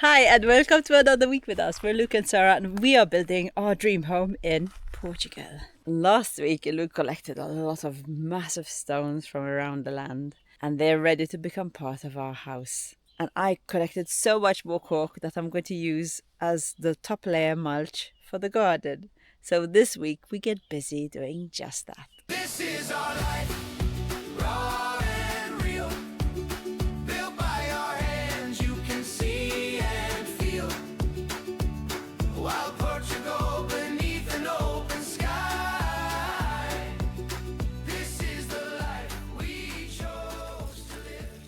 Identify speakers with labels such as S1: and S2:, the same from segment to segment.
S1: Hi, and welcome to another week with us. We're Luke and Sarah, and we are building our dream home in Portugal. Last week, Luke collected a lot of massive stones from around the land, and they're ready to become part of our house. And I collected so much more cork that I'm going to use as the top layer mulch for the garden. So this week, we get busy doing just that.
S2: This is our life, raw and real. Built by our hands, you can see and feel. Wild Portugal beneath an open sky. This is the life we chose to live.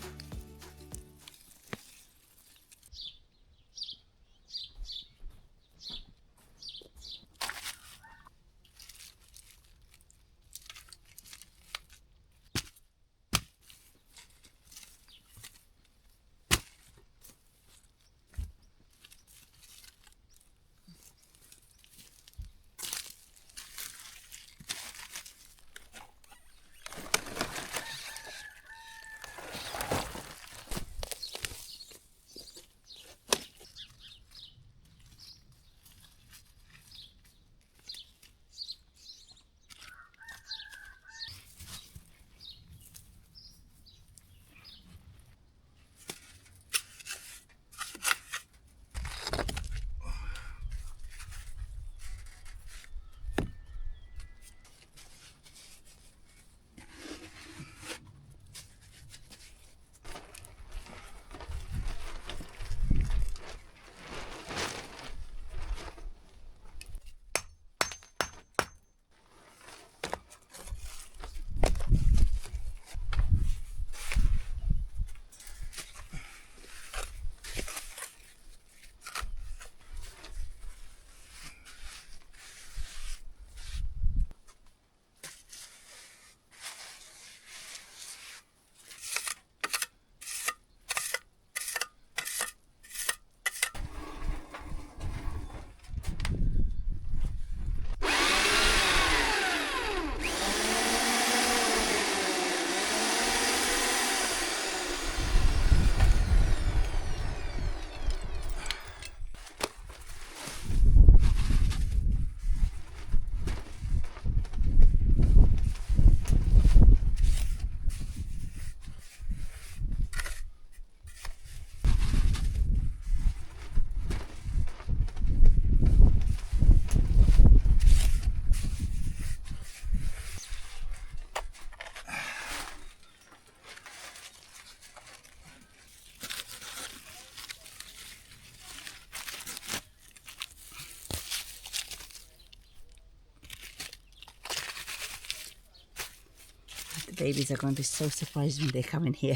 S1: The babies are going to be so surprised when they come in here.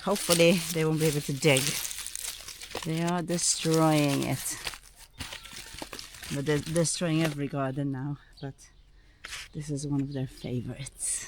S1: Hopefully, they won't be able to dig. They are destroying it. But they're destroying every garden now, but this is one of their favorites.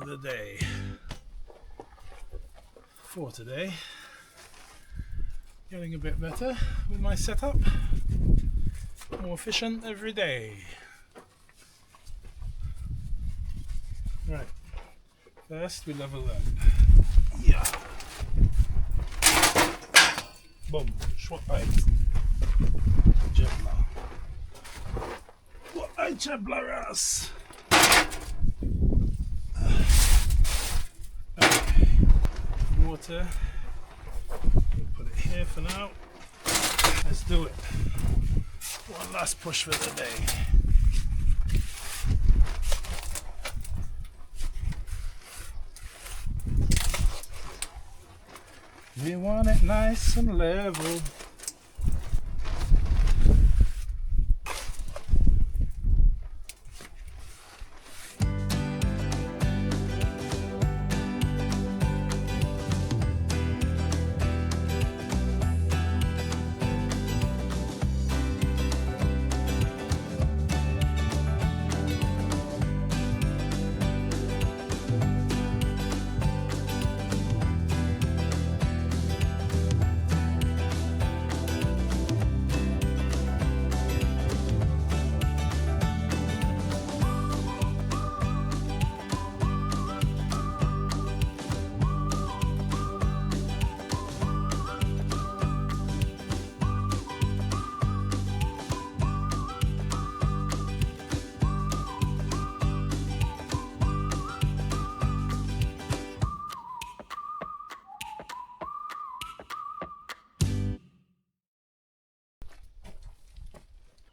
S3: of the day for today. Getting a bit better with my setup, more efficient every day. Right, first we level up. Yeah. Boom, schwappai. Jävlar. What a jävla ras! Okay. Water. We'll put it here for now. Let's do it. One last push for the day. We want it nice and level.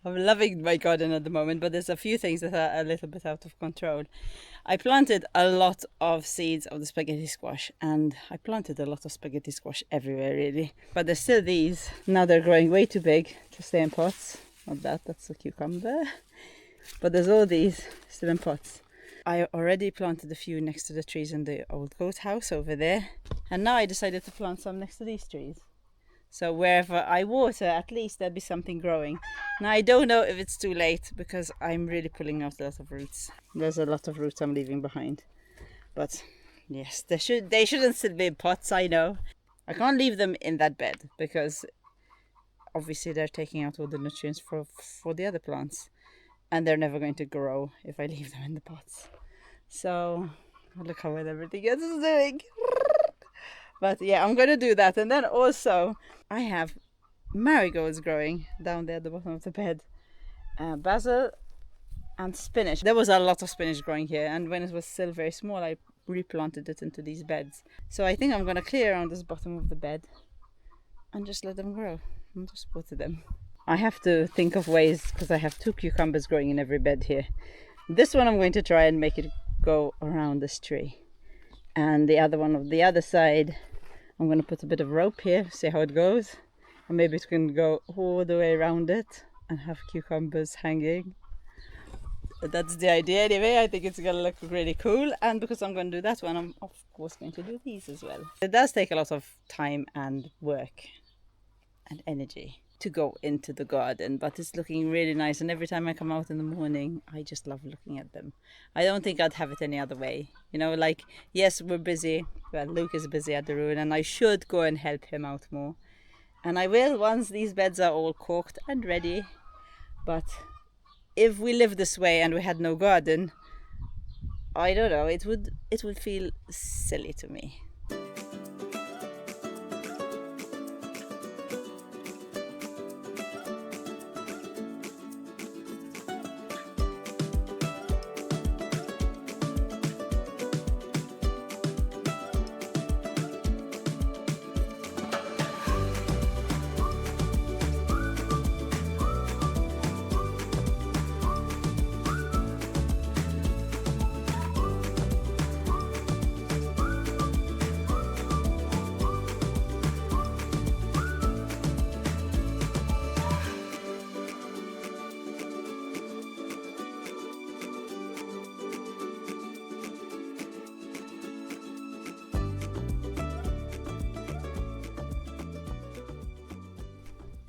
S1: I'm loving my garden at the moment, but there's a few things that are a little bit out of control. I planted a lot of seeds of the spaghetti squash, and I planted a lot of spaghetti squash everywhere really. But there's still these. Now they're growing way too big to stay in pots. Not that, that's a cucumber. But there's all these still in pots. I already planted a few next to the trees in the old goat house over there. And now I decided to plant some next to these trees. So wherever I water, at least there'll be something growing. Now I don't know if it's too late because I'm really pulling out a lot of roots. There's a lot of roots I'm leaving behind. But yes, they shouldn't still be in pots, I know. I can't leave them in that bed because obviously they're taking out all the nutrients for the other plants. And they're never going to grow if I leave them in the pots. So look how well everything else is doing. But yeah, I'm going to do that. And then also, I have marigolds growing down there at the bottom of the bed. Basil and spinach. There was a lot of spinach growing here. And when it was still very small, I replanted it into these beds. So I think I'm going to clear around this bottom of the bed and just let them grow and just water them. I have to think of ways because I have 2 cucumbers growing in every bed here. This one I'm going to try and make it go around this tree. And the other one of the other side, I'm going to put a bit of rope here, see how it goes. And maybe it can go all the way around it and have cucumbers hanging. But that's the idea anyway. I think it's going to look really cool. And because I'm going to do that one, I'm of course going to do these as well. It does take a lot of time and work and energy to go into the garden, but it's looking really nice. And every time I come out in the morning, I just love looking at them. I don't think I'd have it any other way. You know, like, yes, we're busy. Well, Luke is busy at the ruin and I should go and help him out more. And I will once these beds are all corked and ready. But if we lived this way and we had no garden, I don't know, it would feel silly to me.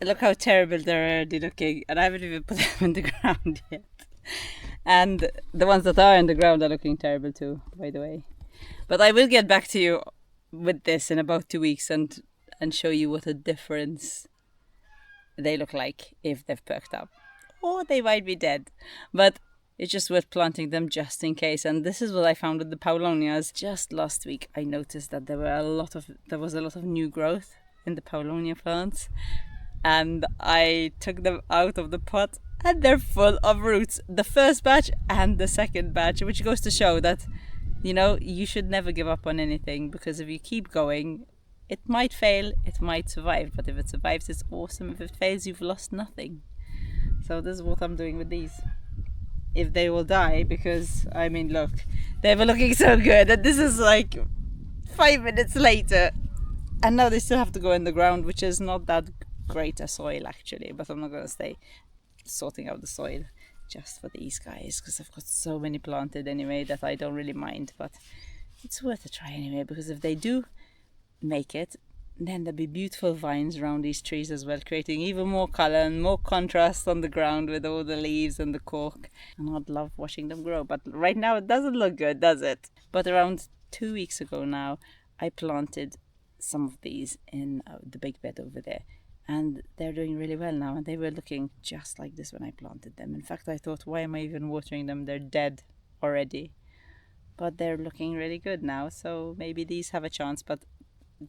S1: Look how terrible they're already looking, and I haven't even put them in the ground yet. And the ones that are in the ground are looking terrible too, by the way. But I will get back to you with this in about 2 weeks and show you what a difference they look like if they've perked up. Or they might be dead. But it's just worth planting them just in case. And this is what I found with the paulownias. Just last week I noticed that there was a lot of new growth in the paulownia plants. And I took them out of the pot and they're full of roots. The first batch and the second batch, which goes to show that, you know, you should never give up on anything, because if you keep going, it might fail, it might survive, but if it survives, it's awesome. If it fails, you've lost nothing. So this is what I'm doing with these. If they will die, because, I mean, look, they were looking so good, and this is like 5 minutes later, and now they still have to go in the ground, which is not that great a soil actually, but I'm not going to stay sorting out the soil just for these guys, because I've got so many planted anyway that I don't really mind. But it's worth a try anyway, because if they do make it, then there'll be beautiful vines around these trees as well, creating even more colour and more contrast on the ground with all the leaves and the cork. And I'd love watching them grow, but right now it doesn't look good, does it? But around 2 weeks ago now, I planted some of these in the big bed over there, and they're doing really well now, and they were looking just like this when I planted them. In fact, I thought, why am I even watering them? They're dead already. But they're looking really good now, so maybe these have a chance, but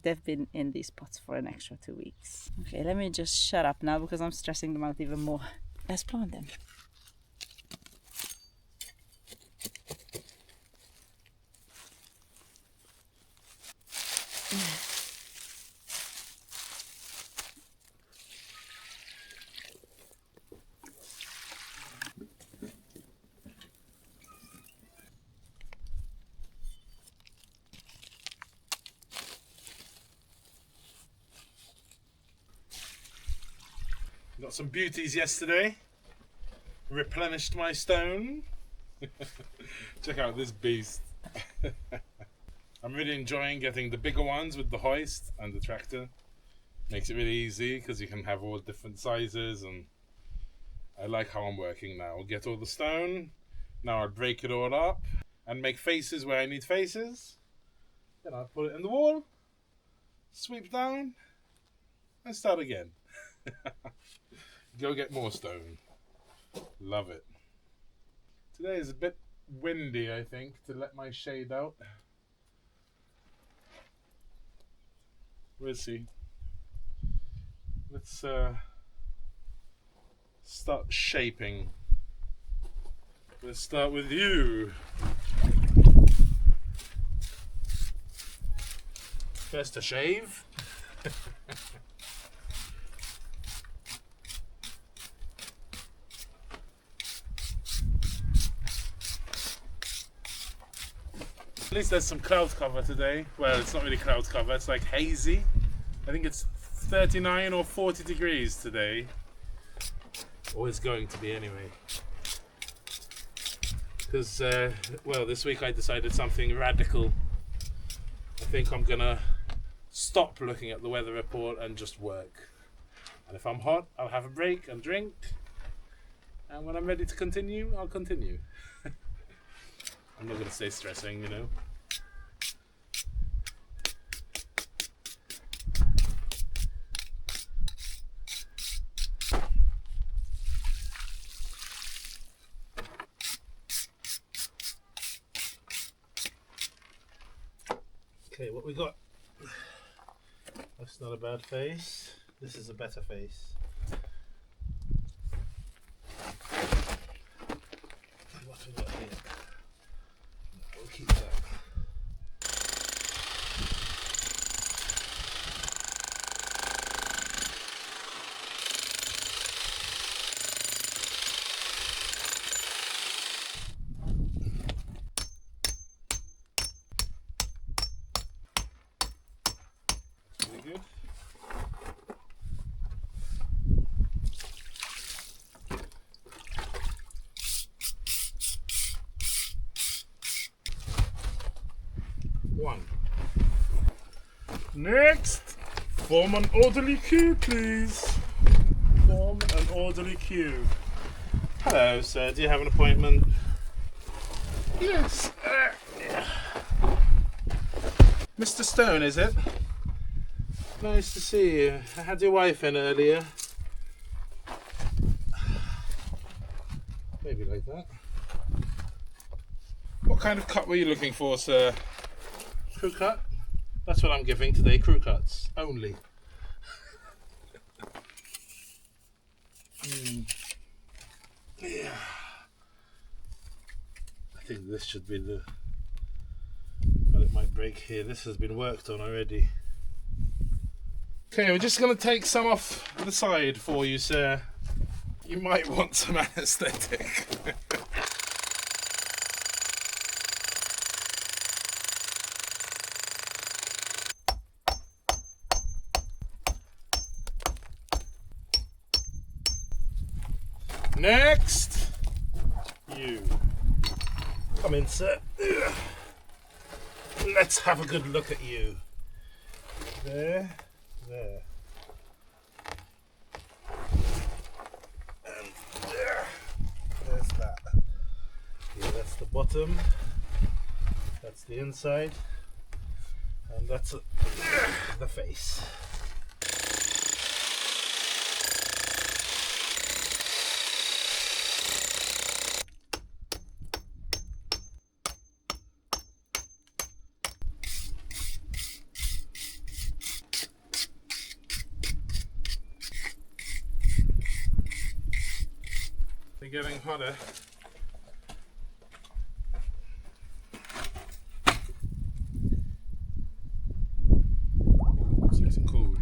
S1: they've been in these pots for an extra 2 weeks. Okay, let me just shut up now because I'm stressing them out even more. Let's plant them.
S3: Got some beauties yesterday. Replenished my stone. Check out this beast. I'm really enjoying getting the bigger ones with the hoist and the tractor. Makes it really easy because you can have all different sizes, and I like how I'm working now. I'll get all the stone. Now I'll break it all up and make faces where I need faces. Then I'll put it in the wall, sweep down, and start again. Go get more stone. Love it. Today is a bit windy, I think, to let my shade out. We'll see. Let's start shaping. Let's start with you. First to shave. At least there's some cloud cover today. Well, it's not really cloud cover, it's like hazy. I think it's 39 or 40 degrees today. Or it's going to be anyway. Because, well, this week I decided something radical. I think I'm gonna stop looking at the weather report and just work. And if I'm hot, I'll have a break and drink. And when I'm ready to continue, I'll continue. I'm not gonna stay stressing, you know. Okay, what we got? That's not a bad face. This is a better face. What we got here? We'll keep that. Really good. One. Next, form an orderly queue, please. Form an orderly queue. Hello, sir. Do you have an appointment? Yes. Yeah. Mr. Stone, is it? Nice to see you. I had your wife in earlier. Maybe like that. What kind of cut were you looking for, sir? Crew cut? That's what I'm giving today, crew cuts only. Yeah. I think this should be the... But it might break here. This has been worked on already. Okay, we're just going to take some off the side for you, sir. You might want some anaesthetic. Next, you. Come in, sir. Let's have a good look at you. There. And there. There's that. Yeah, that's the bottom. That's the inside. And that's the face. They're getting hotter. It's nice and cool.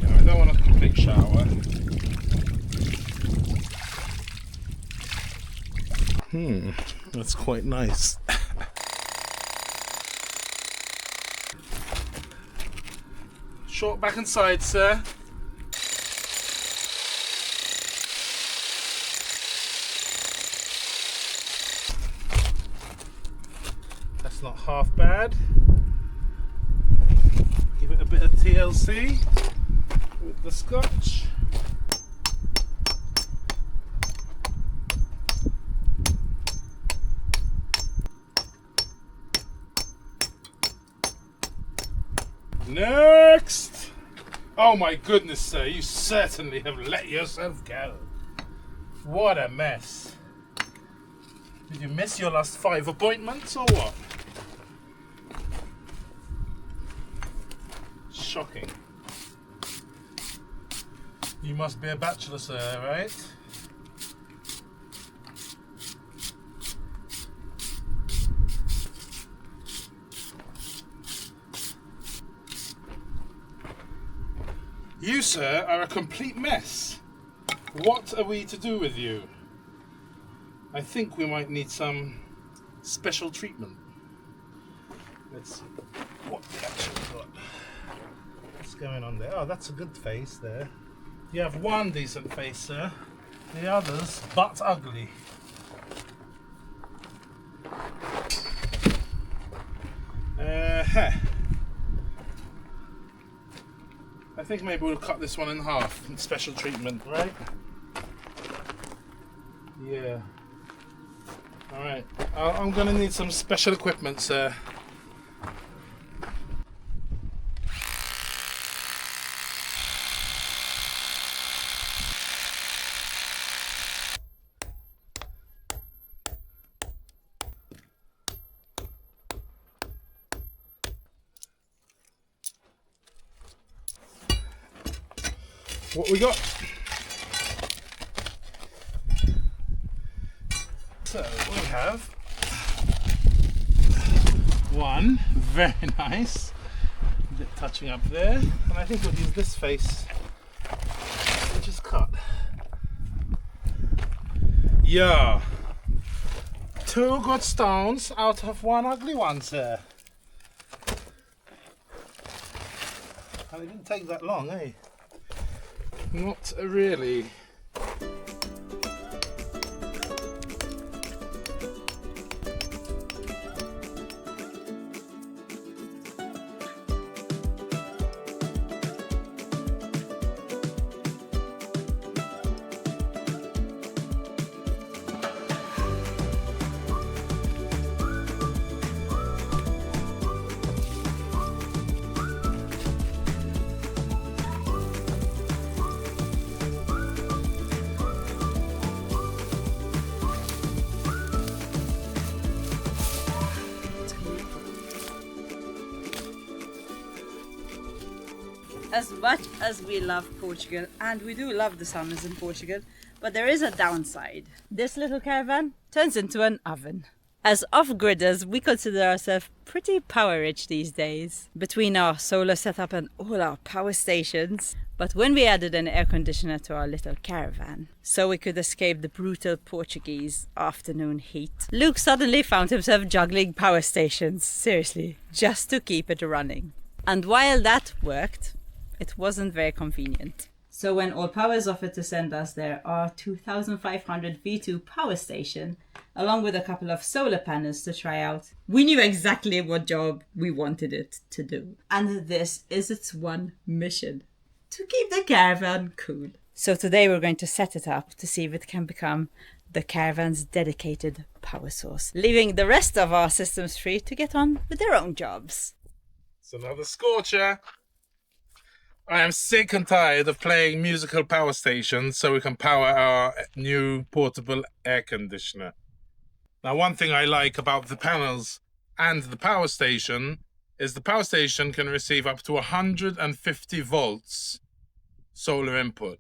S3: Yeah, I don't want a complete shower. That's quite nice. Short back and side, sir. That's not half bad. Give it a bit of TLC with the scotch. Next! Oh my goodness, sir, you certainly have let yourself go. What a mess. Did you miss your last 5 appointments or what? Shocking. You must be a bachelor, sir, right? You, sir, are a complete mess. What are we to do with you? I think we might need some special treatment. Let's see what we actually got. What's going on there? Oh, that's a good face there. You have one decent face, sir. The others, but ugly. I think maybe we'll cut this one in half. Special treatment, right? Yeah. Alright. I'm gonna need some special equipment, sir. What we got? So we have one, very nice, a bit touching up there, and I think we'll use this face, which is cut. Yeah, 2 good stones out of 1 ugly one, sir. And it didn't take that long, eh? Not really.
S1: As much as we love Portugal, and we do love the summers in Portugal, but there is a downside. This little caravan turns into an oven. As off-gridders, we consider ourselves pretty power-rich these days, between our solar setup and all our power stations. But when we added an air conditioner to our little caravan, so we could escape the brutal Portuguese afternoon heat, Luke suddenly found himself juggling power stations, seriously, just to keep it running. And while that worked, it wasn't very convenient. So when All Powers offered to send us their R2500 V2 power station, along with a couple of solar panels to try out, we knew exactly what job we wanted it to do. And this is its one mission: to keep the caravan cool. So today we're going to set it up to see if it can become the caravan's dedicated power source, leaving the rest of our systems free to get on with their own jobs.
S3: It's another scorcher. I am sick and tired of playing musical power stations so we can power our new portable air conditioner. Now, one thing I like about the panels and the power station is the power station can receive up to 150 volts solar input.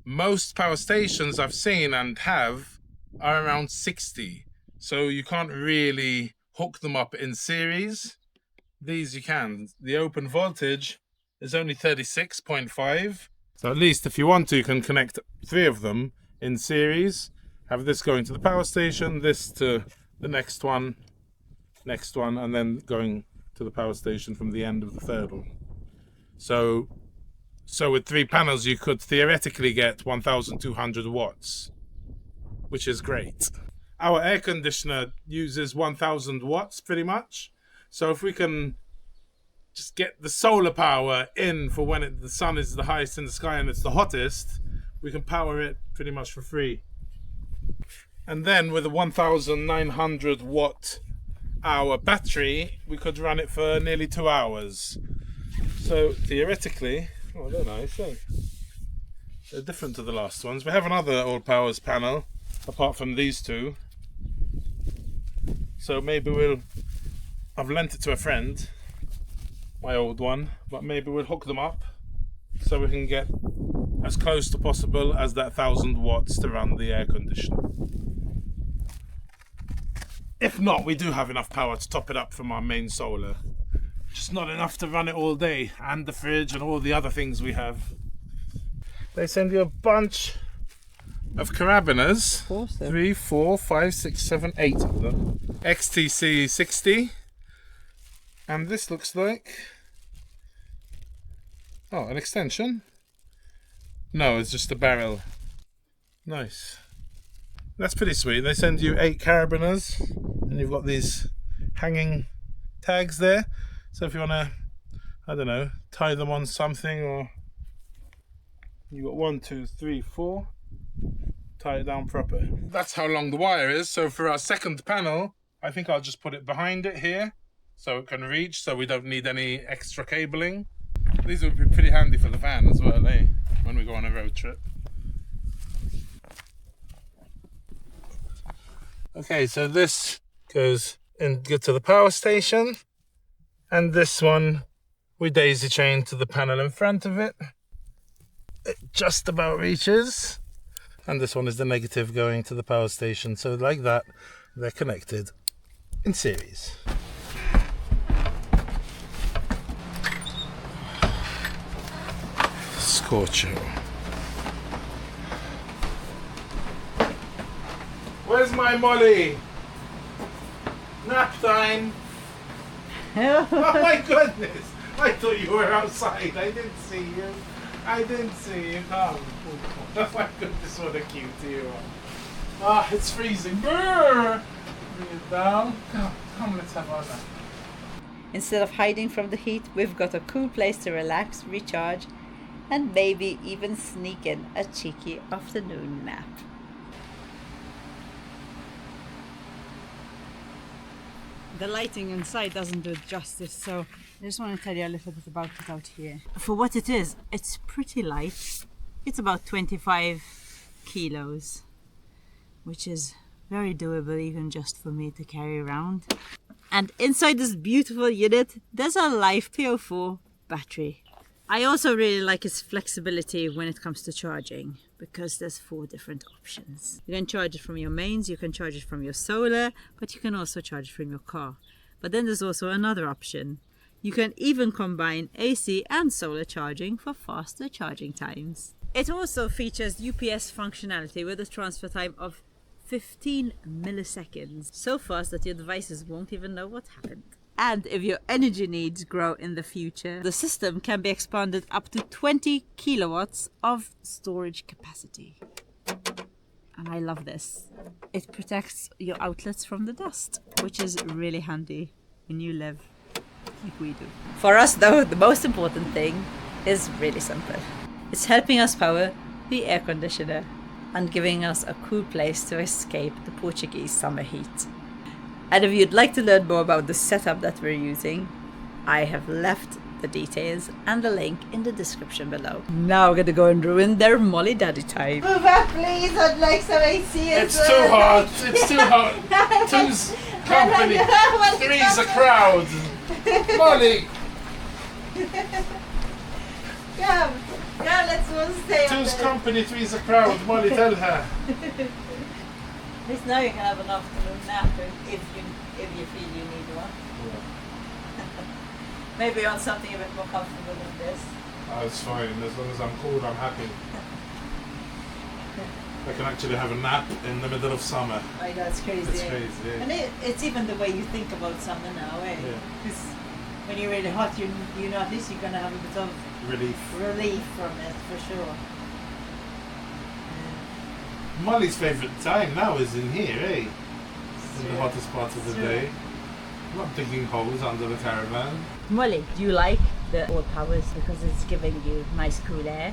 S3: Most power stations I've seen and have are around 60, so you can't really hook them up in series. These you can. The open voltage is only 36.5. So at least if you want to, you can connect 3 of them in series. Have this going to the power station, this to the next one, and then going to the power station from the end of the third one. So with 3 panels, you could theoretically get 1,200 watts, which is great. Our air conditioner uses 1,000 watts pretty much. So if we can just get the solar power in for when the sun is the highest in the sky and it's the hottest, we can power it pretty much for free. And then with a 1,900 watt hour battery, we could run it for nearly 2 hours. So theoretically, oh, they're nice, eh? They're different to the last ones. We have another All Powers panel, apart from these 2. So maybe I've lent it to a friend, my old one, but maybe we'll hook them up so we can get as close to possible as that 1,000 watts to run the air conditioner. If not, we do have enough power to top it up from our main solar. Just not enough to run it all day, and the fridge and all the other things we have. They send you a bunch of carabiners. 3, 4, 5, 6, 7, 8 of them. XTC 60. And this looks like... oh, an extension? No, it's just a barrel. Nice. That's pretty sweet. They send you 8 carabiners, and you've got these hanging tags there. So if you want to, I don't know, tie them on something, or you've got 1, 2, 3, 4, tie it down proper. That's how long the wire is. So for our second panel, I think I'll just put it behind it here so it can reach, so we don't need any extra cabling. These would be pretty handy for the van as well, eh? When we go on a road trip. Okay, so this goes in good to the power station, and this one we daisy chain to the panel in front of it. It just about reaches, and this one is the negative going to the power station. So like that, they're connected in series. Scorching. Where's my Molly? Nap time. Oh my goodness! I thought you were outside. I didn't see you. Come. Oh my goodness, what a cutie you are. Ah, it's freezing. Brrr! Bring it down. Come, let's have our nap.
S1: Instead of hiding from the heat, we've got a cool place to relax, recharge, and maybe even sneak in a cheeky afternoon nap. The lighting inside doesn't do it justice, so I just want to tell you a little bit about it out here. For what it is, it's pretty light. It's about 25 kilos, which is very doable even just for me to carry around. And inside this beautiful unit, there's a Life PO4 battery. I also really like its flexibility when it comes to charging, because there's 4 different options. You can charge it from your mains, you can charge it from your solar, but you can also charge it from your car. But then there's also another option. You can even combine AC and solar charging for faster charging times. It also features UPS functionality with a transfer time of 15 milliseconds, so fast that your devices won't even know what happened. And if your energy needs grow in the future, the system can be expanded up to 20 kilowatts of storage capacity. And I love this. It protects your outlets from the dust, which is really handy when you live like we do. For us though, the most important thing is really simple. It's helping us power the air conditioner and giving us a cool place to escape the Portuguese summer heat. And if you'd like to learn more about the setup that we're using, I have left the details and the link in the description below. Now we're gonna go and ruin their Molly Daddy time. Move up please, I'd like some AC as
S3: It's too hot. It's too hot. Two's company. Three's a crowd. Molly.
S1: Come, let's go stay.
S3: Two's company. Three's a crowd. Molly, tell her.
S1: At least now you can have an afternoon nap if you feel you need one. Maybe on something a bit more comfortable than this.
S3: Oh, it's fine. As long as I'm cool, I'm happy. I can actually have a nap in the middle of summer.
S1: Oh, that's crazy.
S3: It's crazy, yeah.
S1: And it's even the way you think about summer now, eh?
S3: Yeah.
S1: Because when you're really hot, you know at least you're gonna have a bit of relief from it for sure.
S3: Molly's favourite time now is in here, eh? In the hottest part of the day. I'm not digging holes under the caravan.
S1: Molly, do you like the old powers because it's giving you nice cool air?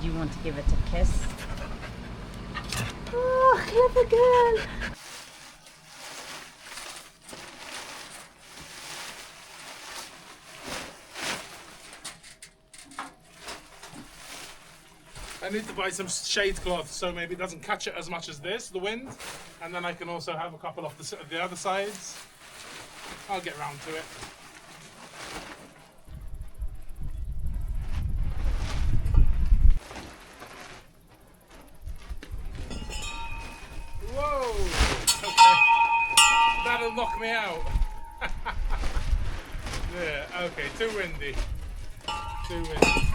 S1: Do you want to give it a kiss? Oh, clever girl!
S3: I need to buy some shade cloth so maybe it doesn't catch it as much as this, the wind. And then I can also have a couple off the other sides. I'll get round to it. Whoa! Okay. That'll knock me out. Yeah, okay, too windy. Too windy.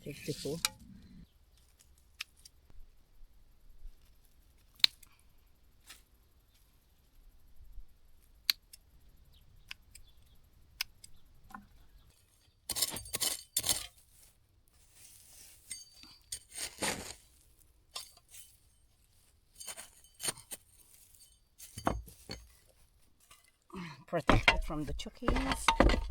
S1: Take the four. protect it from the chuckies.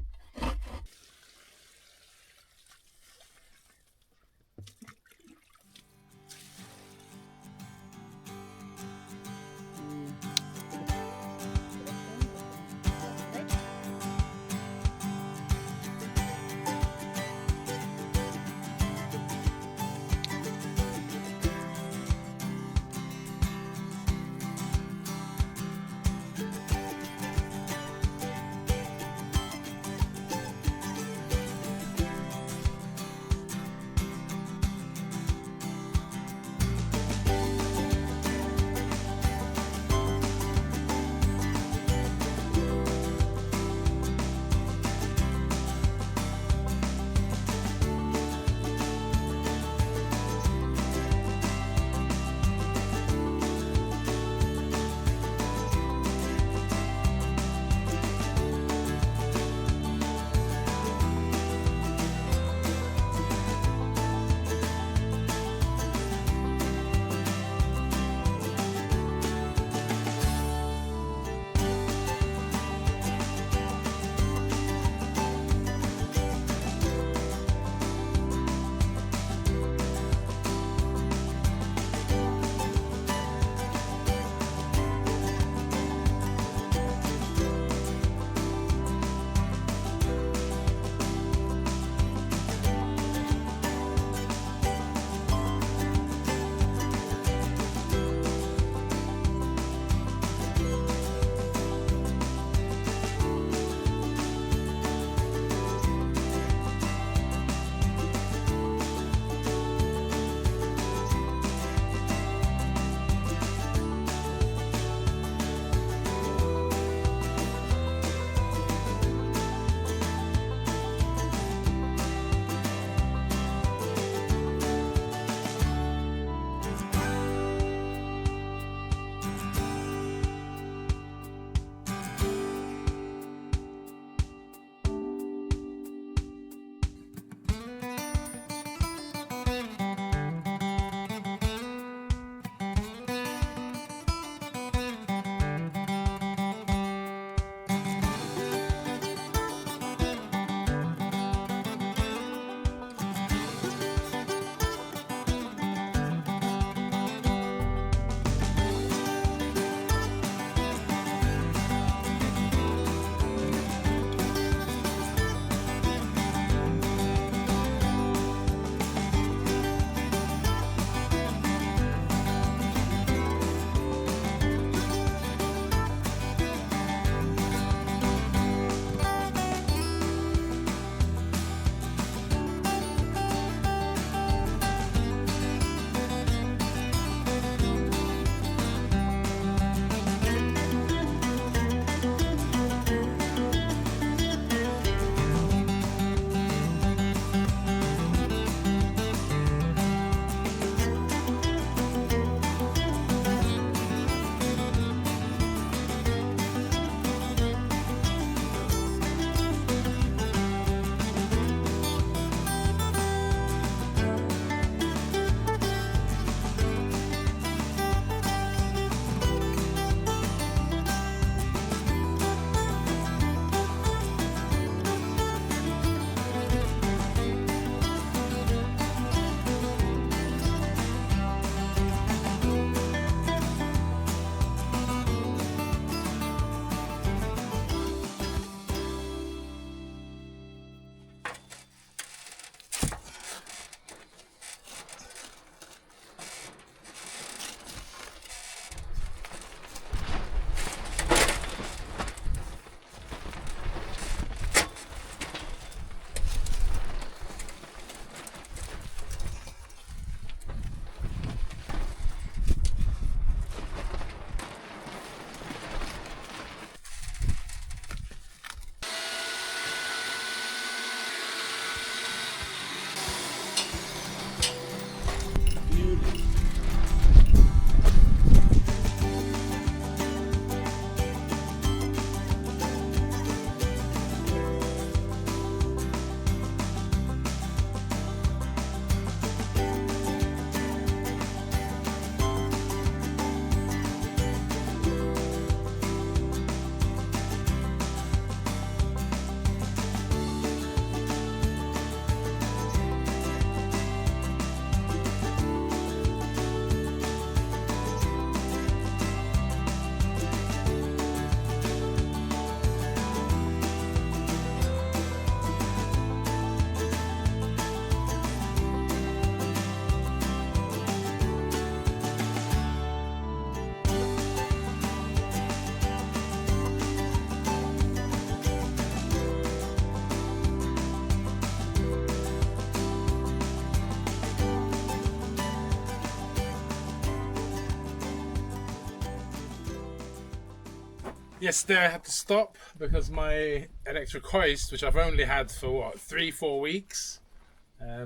S3: Yesterday I had to stop because my electric hoist, which I've only had for what, 3-4 weeks,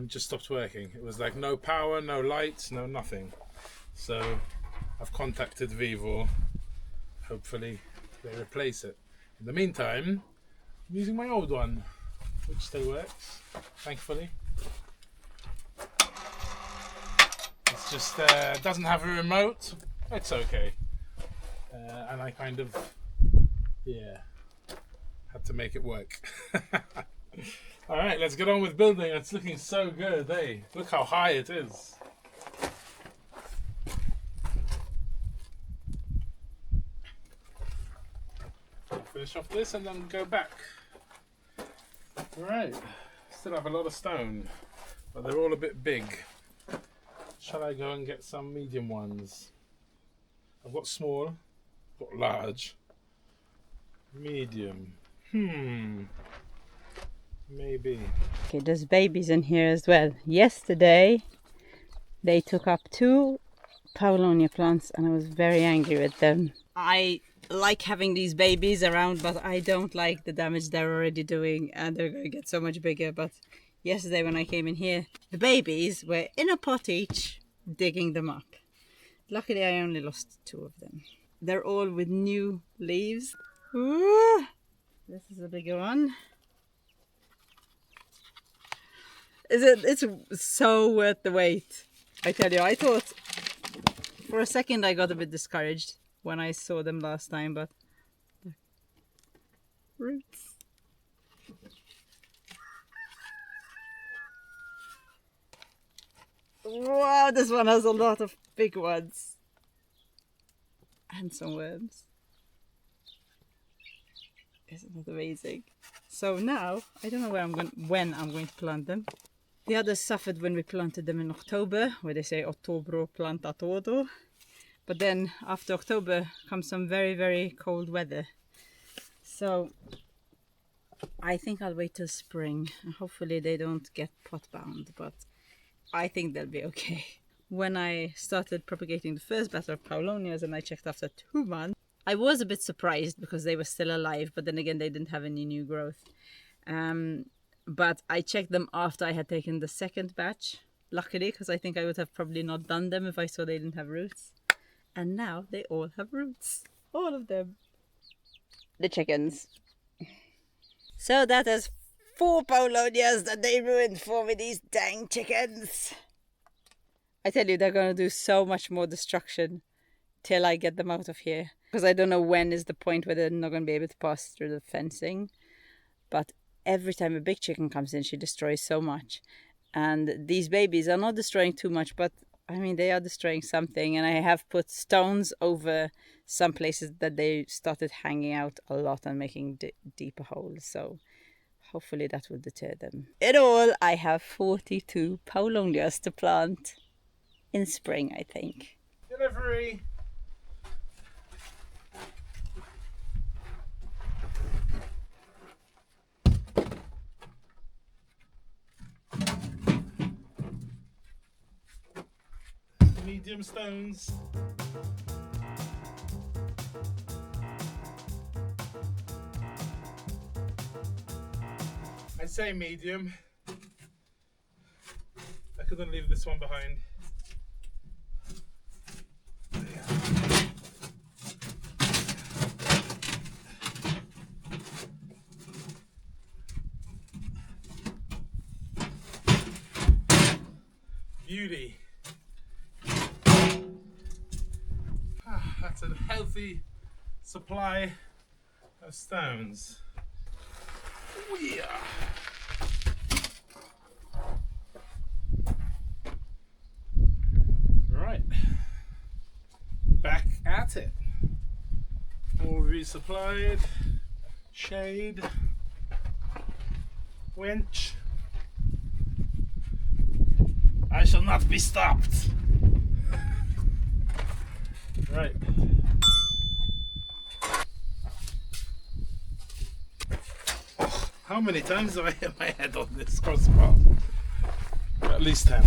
S3: just stopped working. It was like no power, no lights, no nothing. So I've contacted Vivo. Hopefully they replace it. In the meantime, I'm using my old one, which still works, thankfully. It's just doesn't have a remote. It's okay. And I kind of, had to make it work. All right, let's get on with building. It's looking so good, eh? Look how high it is. Finish off this and then go back. All right, still have a lot of stone, but they're all a bit big. Shall I go and get some medium ones? I've got small, got large, medium. Maybe.
S1: Okay, there's babies in here as well. Yesterday, they took up 2 Paulownia plants and I was very angry with them. I like having these babies around, but I don't like the damage they're already doing and they're going to get so much bigger. But yesterday when I came in here, the babies were in a pot each, digging them up. Luckily, I only lost 2 of them. They're all with new leaves. Ooh, this is a bigger one. It's so worth the wait. I tell you, I thought for a second I got a bit discouraged when I saw them last time, but roots. Wow, this one has a lot of big ones. And some worms. Isn't that amazing? So now, I don't know when I'm going to plant them. The others suffered when we planted them in October, where they say Ottobro planta todo. But then after October comes some very, very cold weather. So I think I'll wait till spring. And hopefully they don't get pot bound, but I think they'll be okay. When I started propagating the first batch of Paulownias and I checked after 2 months, I was a bit surprised because they were still alive, but then again they didn't have any new growth. But I checked them after I had taken the second batch, luckily, because I think I would have probably not done them if I saw they didn't have roots. And now they all have roots. All of them. The chickens. So that is 4 Paulownias that they ruined for me, these dang chickens. I tell you, they're going to do so much more destruction till I get them out of here. Because I don't know when is the point where they're not going to be able to pass through the fencing. But every time a big chicken comes in, she destroys so much. And these babies are not destroying too much, but I mean, they are destroying something. And I have put stones over some places that they started hanging out a lot and making deeper holes. So hopefully that will deter them. In all, I have 42 Paulownias to plant in spring, I think.
S3: Delivery. Medium stones. I say medium. I couldn't leave this one behind. Beauty. That's a healthy supply of stones. Oh yeah. Right. Back at it. All resupplied. Shade. Winch. I shall not be stopped. Right. How many times have I hit my head on this crossbar? At least 10.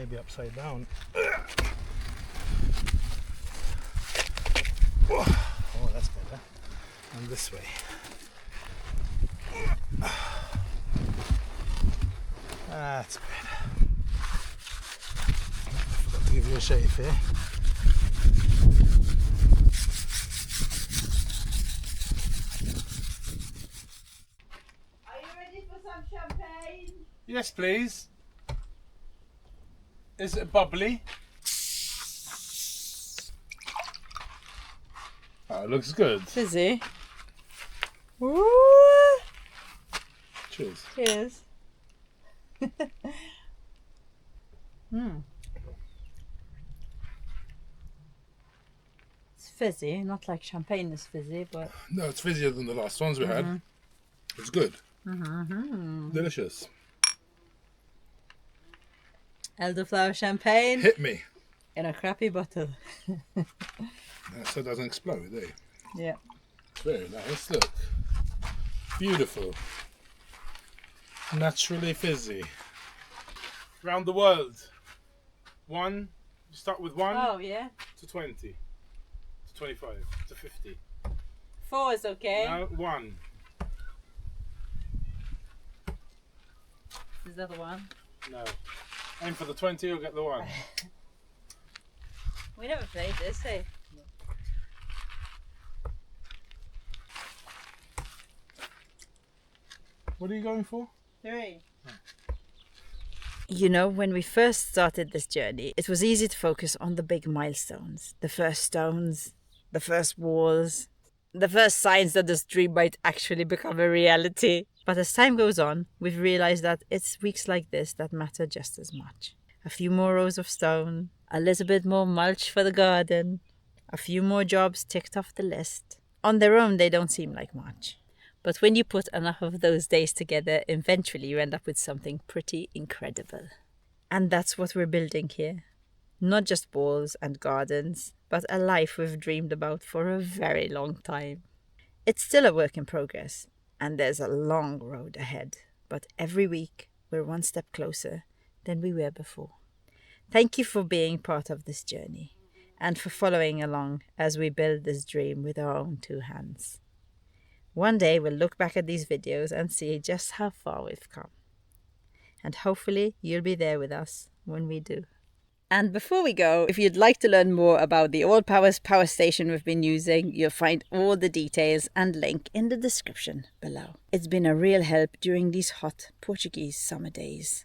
S3: maybe upside down. Oh, that's better. And this way. That's better. I forgot to give you a shave here.
S1: Are you ready for some champagne?
S3: Yes, please. Is it bubbly? Oh, it looks good.
S1: Fizzy. Woo!
S3: Cheers.
S1: Cheers. It's fizzy, not like champagne is fizzy, but
S3: No, it's fizzier than the last ones we had. It's good. Delicious.
S1: elderflower champagne
S3: Hit me.
S1: in a crappy bottle.
S3: So it doesn't explode, eh?
S1: Yeah.
S3: Very nice, look. Beautiful. Naturally fizzy. Round the world. One, you start with 1
S1: Oh yeah.
S3: to 20 to 25 to 50.
S1: 4 is okay.
S3: Now 1.
S1: Is that the one?
S3: No. Aim for the 20, you'll get the 1.
S1: We never played this, hey?
S3: What are you going for?
S1: 3. You know, when we first started this journey, it was easy to focus on the big milestones. The first stones, the first walls, the first signs that this dream might actually become a reality. But as time goes on, we've realized that it's weeks like this that matter just as much. A few more rows of stone, a little bit more mulch for the garden, a few more jobs ticked off the list. On their own, they don't seem like much. But when you put enough of those days together, eventually you end up with something pretty incredible. And that's what we're building here. Not just walls and gardens, but a life we've dreamed about for a very long time. It's still a work in progress, and there's a long road ahead. But every week, we're one step closer than we were before. Thank you for being part of this journey, and for following along as we build this dream with our own 2 hands. One day we'll look back at these videos and see just how far we've come. And hopefully you'll be there with us when we do. And before we go, if you'd like to learn more about the All Powers power station we've been using, you'll find all the details and link in the description below. It's been a real help during these hot Portuguese summer days.